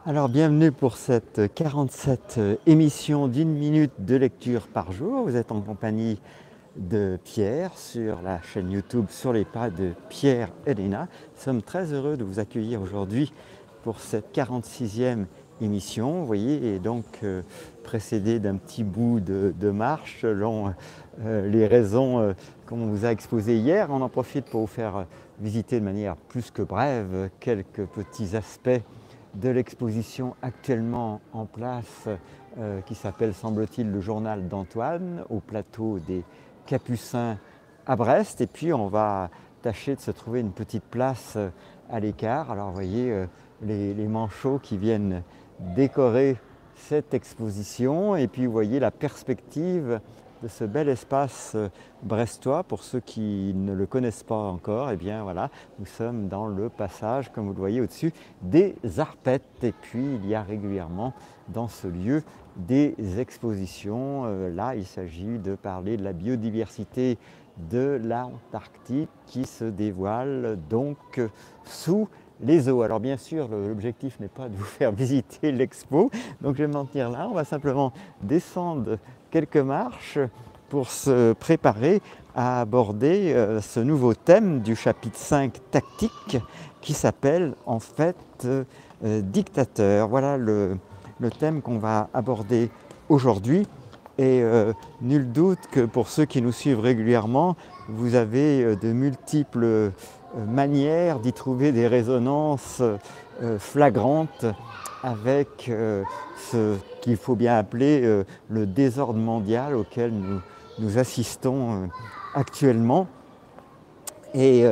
Alors bienvenue pour cette 47e émission d'une minute de lecture par jour. Vous êtes en compagnie de Pierre sur la chaîne YouTube Sur les pas de Pierre et Léna. Nous sommes très heureux de vous accueillir aujourd'hui pour cette 46e émission. Vous voyez, et donc précédée d'un petit bout de marche selon les raisons qu'on vous a exposées hier. On en profite pour vous faire visiter de manière plus que brève quelques petits aspects de l'exposition actuellement en place qui s'appelle, semble-t-il, le journal d'Antoine au plateau des Capucins à Brest. Et puis on va tâcher de se trouver une petite place à l'écart. Alors vous voyez les manchots qui viennent décorer cette exposition, et puis vous voyez la perspective de ce bel espace brestois. Pour ceux qui ne le connaissent pas encore, et bien voilà, nous sommes dans le passage, comme vous le voyez au-dessus, des Arpettes. Et puis il y a régulièrement dans ce lieu des expositions. Là, il s'agit de parler de la biodiversité de l'Antarctique qui se dévoile donc sous les eaux. Alors bien sûr, l'objectif n'est pas de vous faire visiter l'expo, donc je vais m'en tenir là. On va simplement descendre quelques marches pour se préparer à aborder ce nouveau thème du chapitre 5 tactique qui s'appelle en fait dictateur. Voilà le thème qu'on va aborder aujourd'hui. Et nul doute que pour ceux qui nous suivent régulièrement, vous avez de multiples manière d'y trouver des résonances flagrantes avec ce qu'il faut bien appeler le désordre mondial auquel nous assistons actuellement. Et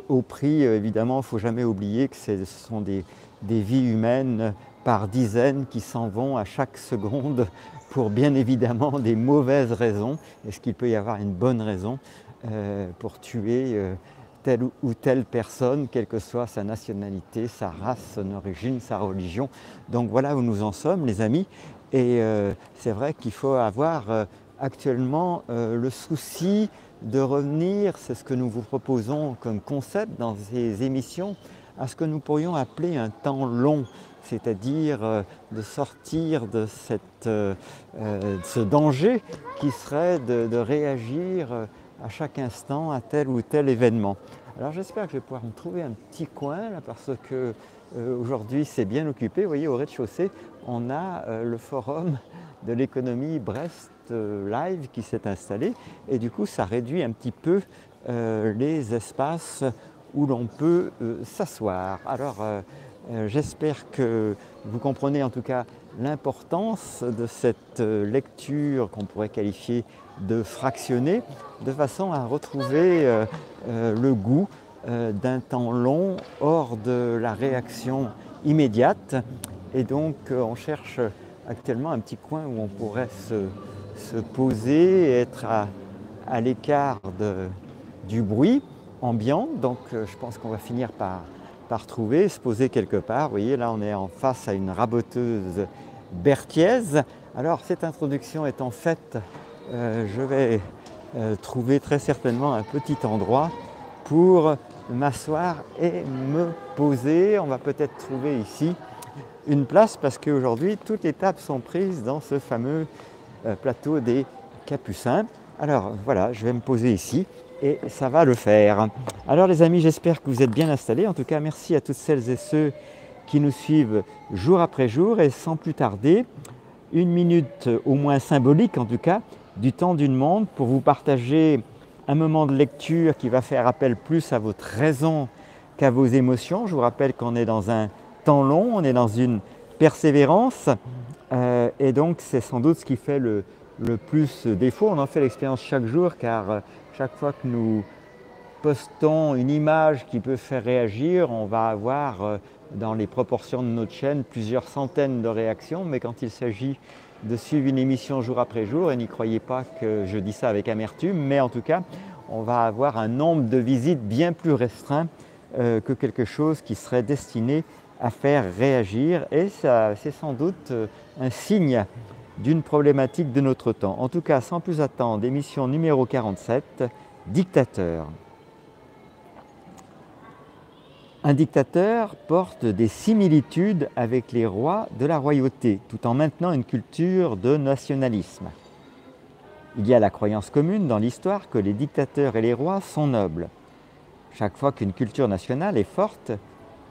au prix, évidemment, il ne faut jamais oublier que ce sont des vies humaines par dizaines qui s'en vont à chaque seconde pour bien évidemment des mauvaises raisons. Est-ce qu'il peut y avoir une bonne raison pour tuer telle ou telle personne, quelle que soit sa nationalité, sa race, son origine, sa religion? Donc voilà où nous en sommes, les amis. Et c'est vrai qu'il faut avoir actuellement le souci de revenir, c'est ce que nous vous proposons comme concept dans ces émissions, à ce que nous pourrions appeler un temps long, c'est-à-dire de sortir de ce danger qui serait de réagir à chaque instant à tel ou tel événement. Alors j'espère que je vais pouvoir me trouver un petit coin là, parce que aujourd'hui c'est bien occupé. Vous voyez, au rez-de-chaussée, on a le forum de l'économie Brest Live qui s'est installé, et du coup ça réduit un petit peu les espaces où l'on peut s'asseoir. Alors j'espère que vous comprenez en tout cas l'importance de cette lecture qu'on pourrait qualifier de fractionnée, de façon à retrouver le goût d'un temps long hors de la réaction immédiate. Et donc on cherche actuellement un petit coin où on pourrait se poser et être à l'écart du bruit ambiant. Donc je pense qu'on va finir par trouver, se poser quelque part. Vous voyez, là on est en face à une raboteuse berthiaise. Alors cette introduction étant faite, je vais trouver très certainement un petit endroit pour m'asseoir et me poser. On va peut-être trouver ici une place parce qu'aujourd'hui toutes les tables sont prises dans ce fameux plateau des Capucins. Alors voilà, je vais me poser ici et ça va le faire. Alors les amis, j'espère que vous êtes bien installés. En tout cas, merci à toutes celles et ceux qui nous suivent jour après jour. Et sans plus tarder, une minute au moins symbolique en tout cas, du temps d'une montre pour vous partager un moment de lecture qui va faire appel plus à votre raison qu'à vos émotions. Je vous rappelle qu'on est dans un temps long, on est dans une persévérance et donc c'est sans doute ce qui fait le plus défaut. On en fait l'expérience chaque jour car chaque fois que nous postons une image qui peut faire réagir, on va avoir dans les proportions de notre chaîne plusieurs centaines de réactions, mais quand il s'agit de suivre une émission jour après jour, et n'y croyez pas que je dis ça avec amertume, mais en tout cas, on va avoir un nombre de visites bien plus restreint que quelque chose qui serait destiné à faire réagir, et c'est sans doute un signe d'une problématique de notre temps. En tout cas, sans plus attendre, émission numéro 47, Dictateur. Un dictateur porte des similitudes avec les rois de la royauté, tout en maintenant une culture de nationalisme. Il y a la croyance commune dans l'histoire que les dictateurs et les rois sont nobles. Chaque fois qu'une culture nationale est forte,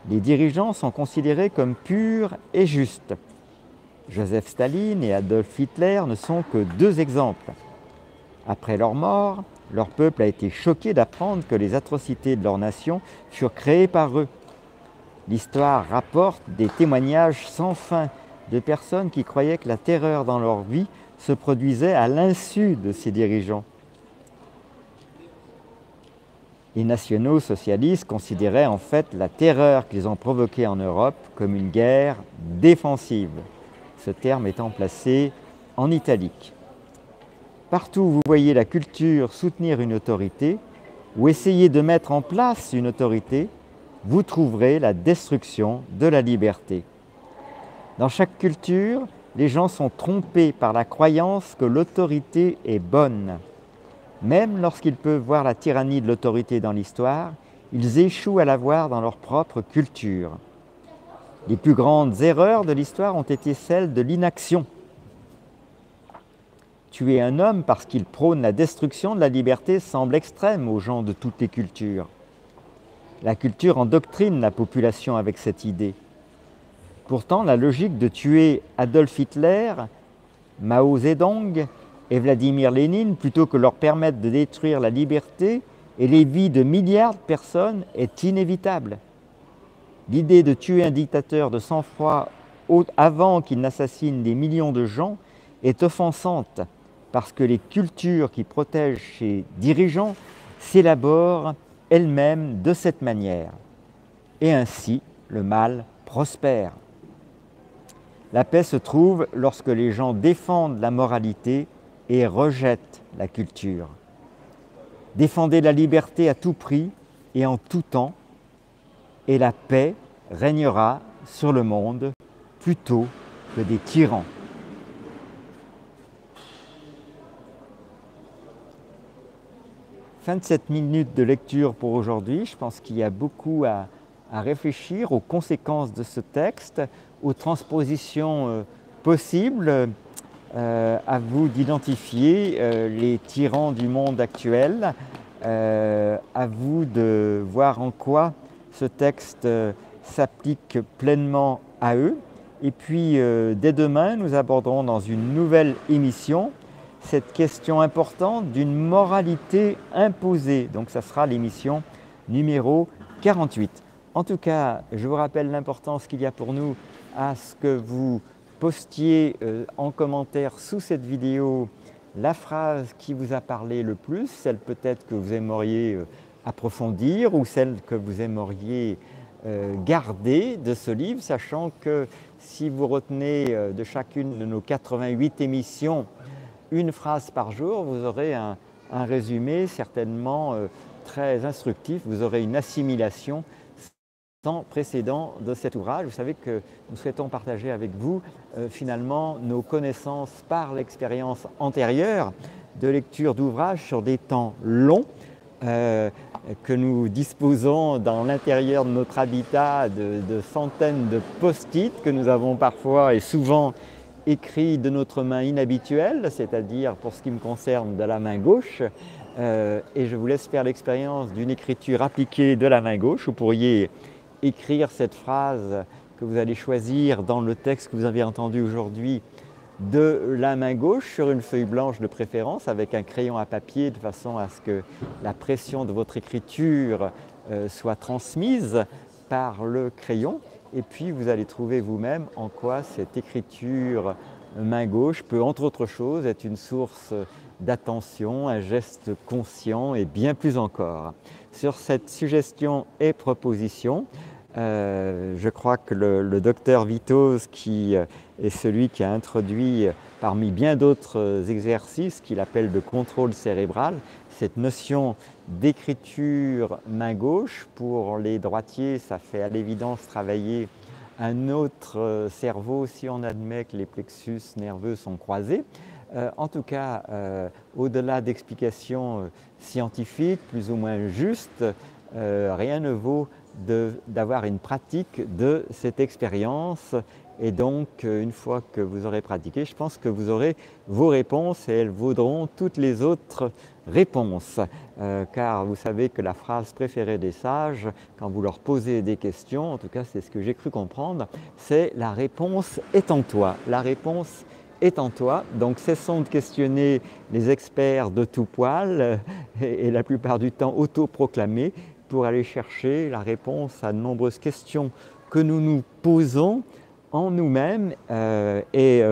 les dirigeants sont considérés comme purs et justes. Joseph Staline et Adolf Hitler ne sont que deux exemples. Après leur mort, leur peuple a été choqué d'apprendre que les atrocités de leur nation furent créées par eux. L'histoire rapporte des témoignages sans fin de personnes qui croyaient que la terreur dans leur vie se produisait à l'insu de ces dirigeants. Les nationaux socialistes considéraient en fait la terreur qu'ils ont provoquée en Europe comme une guerre défensive, ce terme étant placé en italique. Partout où vous voyez la culture soutenir une autorité ou essayer de mettre en place une autorité, vous trouverez la destruction de la liberté. Dans chaque culture, les gens sont trompés par la croyance que l'autorité est bonne. Même lorsqu'ils peuvent voir la tyrannie de l'autorité dans l'histoire, ils échouent à la voir dans leur propre culture. Les plus grandes erreurs de l'histoire ont été celles de l'inaction. Tuer un homme parce qu'il prône la destruction de la liberté semble extrême aux gens de toutes les cultures. La culture endoctrine la population avec cette idée. Pourtant, la logique de tuer Adolf Hitler, Mao Zedong et Vladimir Lénine, plutôt que leur permettre de détruire la liberté et les vies de milliards de personnes, est inévitable. L'idée de tuer un dictateur de sang-froid avant qu'il n'assassine des millions de gens est offensante, parce que les cultures qui protègent ces dirigeants s'élaborent elles-mêmes de cette manière. Et ainsi, le mal prospère. La paix se trouve lorsque les gens défendent la moralité et rejettent la culture. Défendez la liberté à tout prix et en tout temps, et la paix régnera sur le monde plutôt que des tyrans. Fin de cette minute de lecture pour aujourd'hui. Je pense qu'il y a beaucoup à réfléchir aux conséquences de ce texte, aux transpositions possibles. À vous d'identifier les tyrans du monde actuel, à vous de voir en quoi ce texte s'applique pleinement à eux. Et puis dès demain, nous aborderons dans une nouvelle émission cette question importante d'une moralité imposée. Donc ça sera l'émission numéro 48. En tout cas, je vous rappelle l'importance qu'il y a pour nous à ce que vous postiez en commentaire sous cette vidéo la phrase qui vous a parlé le plus, celle peut-être que vous aimeriez approfondir ou celle que vous aimeriez garder de ce livre, sachant que si vous retenez de chacune de nos 88 émissions une phrase par jour, vous aurez un résumé certainement très instructif, vous aurez une assimilation sans précédent de cet ouvrage. Vous savez que nous souhaitons partager avec vous finalement nos connaissances par l'expérience antérieure de lecture d'ouvrages sur des temps longs que nous disposons dans l'intérieur de notre habitat de centaines de post-it que nous avons parfois et souvent écrits de notre main inhabituelle, c'est-à-dire pour ce qui me concerne de la main gauche. Et je vous laisse faire l'expérience d'une écriture appliquée de la main gauche. Vous pourriez écrire cette phrase que vous allez choisir dans le texte que vous avez entendu aujourd'hui de la main gauche sur une feuille blanche de préférence avec un crayon à papier de façon à ce que la pression de votre écriture soit transmise par le crayon. Et puis vous allez trouver vous-même en quoi cette écriture main gauche peut, entre autres choses, être une source d'attention, un geste conscient et bien plus encore. Sur cette suggestion et proposition, je crois que le docteur Vitoz, qui est celui qui a introduit parmi bien d'autres exercices qu'il appelle de contrôle cérébral, cette notion d'écriture main gauche. Pour les droitiers, ça fait à l'évidence travailler un autre cerveau si on admet que les plexus nerveux sont croisés. En tout cas, au-delà d'explications scientifiques plus ou moins justes, rien ne vaut d'avoir une pratique de cette expérience. Et donc, une fois que vous aurez pratiqué, je pense que vous aurez vos réponses et elles vaudront toutes les autres réponses. Car vous savez que la phrase préférée des sages, quand vous leur posez des questions, en tout cas c'est ce que j'ai cru comprendre, c'est « la réponse est en toi ». La réponse est en toi, donc cessons de questionner les experts de tout poil et la plupart du temps autoproclamés pour aller chercher la réponse à de nombreuses questions que nous nous posons en nous-mêmes et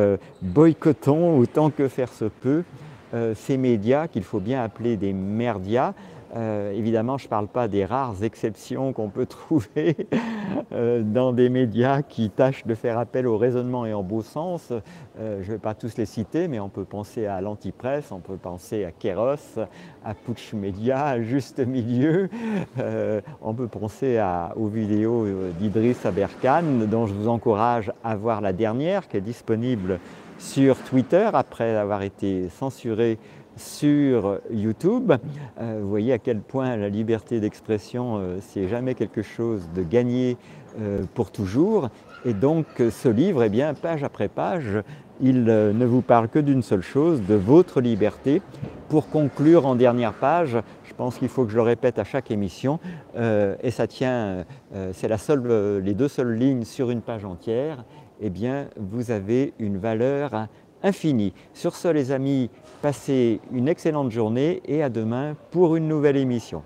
boycottons autant que faire se peut ces médias qu'il faut bien appeler des merdias. Évidemment, je ne parle pas des rares exceptions qu'on peut trouver dans des médias qui tâchent de faire appel au raisonnement et en beau sens. Je ne vais pas tous les citer, mais on peut penser à l'Antipresse, on peut penser à Kéros, à Putsch Média, à Juste Milieu, on peut penser aux vidéos d'Idriss Aberkan, dont je vous encourage à voir la dernière, qui est disponible sur Twitter après avoir été censuré sur YouTube. Vous voyez à quel point la liberté d'expression, c'est jamais quelque chose de gagné pour toujours. Et donc ce livre, eh bien, page après page, il ne vous parle que d'une seule chose, de votre liberté. Pour conclure en dernière page, je pense qu'il faut que je le répète à chaque émission, et ça tient, c'est les deux seules lignes sur une page entière, eh bien, vous avez une valeur infinie. Sur ce, les amis, passez une excellente journée et à demain pour une nouvelle émission.